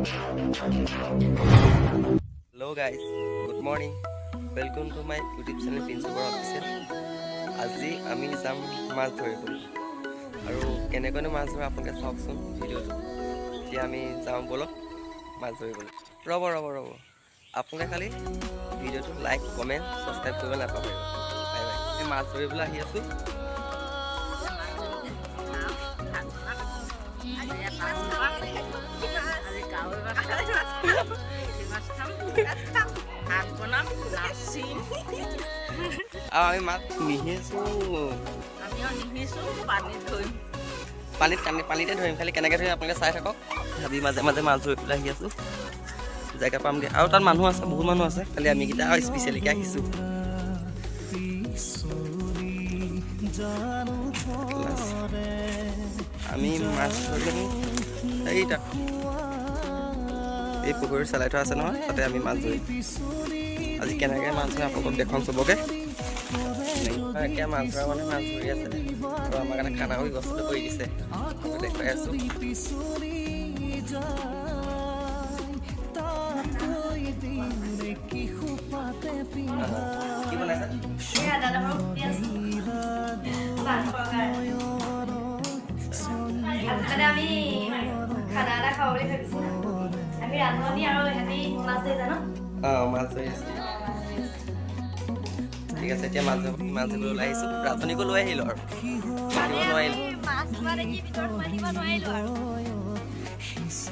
Hello guys, good morning. Welcome to my YouTube channel Pinsubar Official. আজি আমি যাম মাছ ধৰিবলৈ আৰু কেনেকৈ মাছ ধৰে আপোনালোকে চাওকচোন ভিডিঅ'টো। এতিয়া আমি যাওঁ বলক মাছ ধৰিবলৈ। ৰ'ব আপোনালোকে খালি ভিডিঅ'টো লাইক কমেণ্ট ছাবস্ক্ৰাইব কৰিব নাপাহৰিব। Bye bye. আমি মাছ ধৰিবলৈ আহি আছোঁ। আমি মাছ নিহিছোঁ, পানীতে ধৰিম। খালি কেনেকৈ ধৰিম আপোনালোকে চাই থাকক। ভাবি মাজে মাজে মাছ ধৰি পেলাই আহি আছোঁ। জেগা পামগৈ আৰু তাত মানুহ আছে, বহুত মানুহ আছে। খালি আমি কেইটা স্পেচিয়েলিকৈ আহিছোঁ। আমি মাছ ধৰিম এই তাত, এই পুখুৰীৰ চলাই থোৱা আছে নহয়, তাতে আমি মাছ ধৰিম। আজি কেনেকৈ মাছ ধৰে আপোনালোকক দেখুৱাম চবকে। এতিয়া মাছ ধৰা মানে মাছ ধৰি আছে আৰু আমাৰ কাৰণে খানাও ব্যৱস্থা কৰি দিছে, দেখুৱাই আছোঁ। কি বনাইছে? আমি খানা এটা খাব বুলি ভাবিছোঁ। আমি ৰান্ধনি আৰু সিহঁতি মাছ ধৰি জানো? মাছ ধৰি আছে। ঠিক আছে, এতিয়া মাছ ধৰিবলৈ ওলাই আহিছোঁ। ৰান্ধনিকো লৈ আহিলোঁ আৰু নোৱাৰিলোঁ।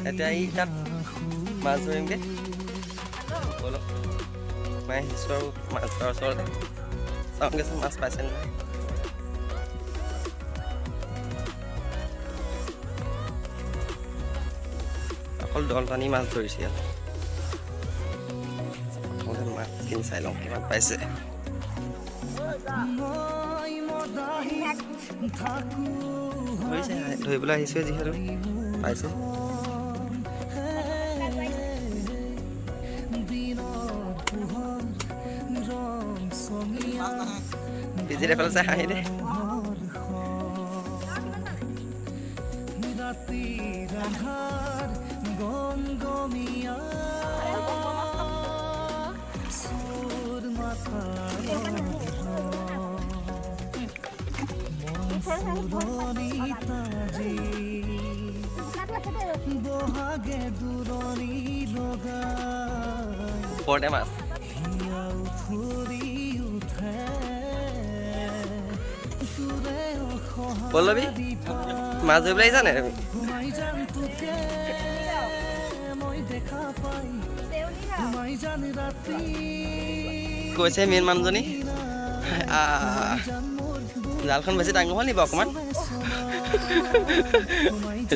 এতিয়া এই তাত মাছ ধৰিমগৈ বলক। মই আহিছোঁ আৰু মাছ ধৰাৰ ওচৰতে চাওঁগৈচোন মাছ পাইছে নে নাই। অকল দল টানি মাছ ধৰিছে ইয়াত। মাছখিনি চাই লওঁ কিমান পাইছে। ধৰিছে, ধৰিবলৈ আহিছোঁ যিহেতু পাইছে। বিজিত এফালে চাই হাঁহি দে। ওপৰতে মাছ। পল্লৱী মাছ ধৰিবলৈ আহিছা নাই তুমি? কৈছে মেইন মানুহজনী। জালখন বেছি ডাঙৰ হ'ল নি বাৰু অকণমান?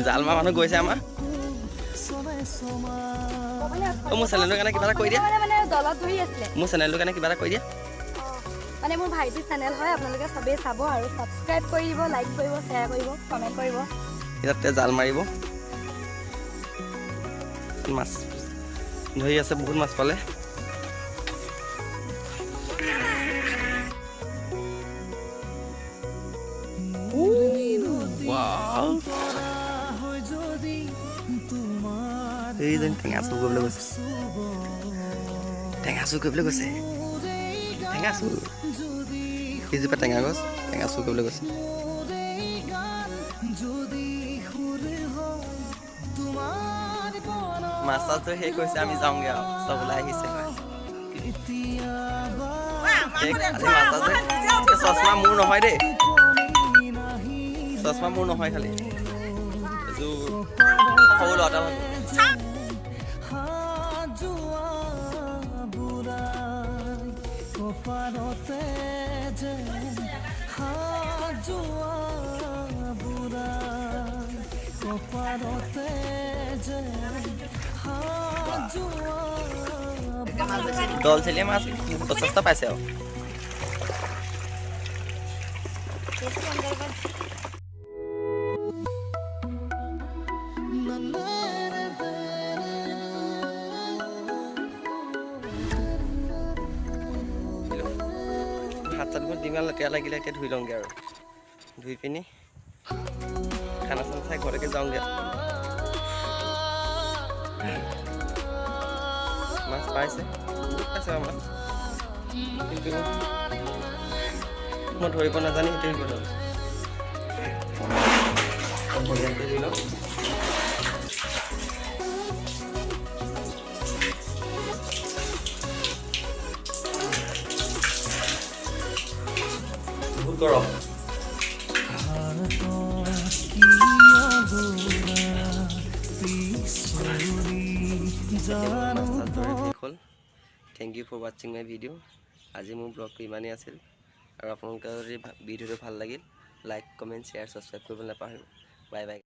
জাল মাৰা মানুহ গৈছে আমাৰ। মোৰ চেনেলটোৰ কাৰণে কিবা এটা কৰি দিয়া। মোৰ চেনেলটোৰ কাৰণে কিবা এটা কৰি দিয়া। মানে মোৰ ভাইটিৰ চেনেল হয়, আপোনালোকে চবেই চাব আৰু ছাবস্ক্ৰাইব কৰি দিব, লাইক কৰিব, শ্বেয়াৰ কৰিব, কমেণ্ট কৰিব। ইয়াতে জাল মাৰিব। মাছ ধৰি আছে, বহুত মাছ পালে। এইজন টেঙা চুৰ কৰিবলৈ গৈছে, টেঙা চুৰ কৰিবলৈ গৈছে। টেঙা চুৰ, সেইজোপা টেঙা গছ, টেঙা চুৰ কৰিবলৈ গৈছে। মাছ চাছ ধৰি শেষ হৈছে, আমি যাওঁগৈ আৰু চব ওলাই আহিছে। চশমা মোৰ নহয় দেই, চশমা মোৰ নহয়, খালি এযোৰ সৰু ল'ৰা এটা। দল চেলিয়ে মাছ 50টা পাইছে আৰু। হাত চাতবোৰ যিমান লেতেৰা লাগিলে এতিয়া ধুই লওঁগৈ আৰু ধুই পিনি খানা চানা চাই ঘৰলৈকে যাওঁগৈ। মাছ পাইছে, বহুত পাইছে বাৰু মাছ, কিন্তু মই ধৰিব নাজানি সেইটোৱে গ'ল আৰু বঢ়িয়াকৈ ধৰি লওক। বহুত গৰম। Thank you for watching my video. আজি মোৰ ব্লগটো ইমানেই আছিল আৰু আপোনালোকৰ যদি ভিডিঅ'টো ভাল লাগিল লাইক কমেণ্ট শ্বেয়াৰ ছাবস্ক্ৰাইব কৰিবলৈ নাপাহৰিব। Bye bye.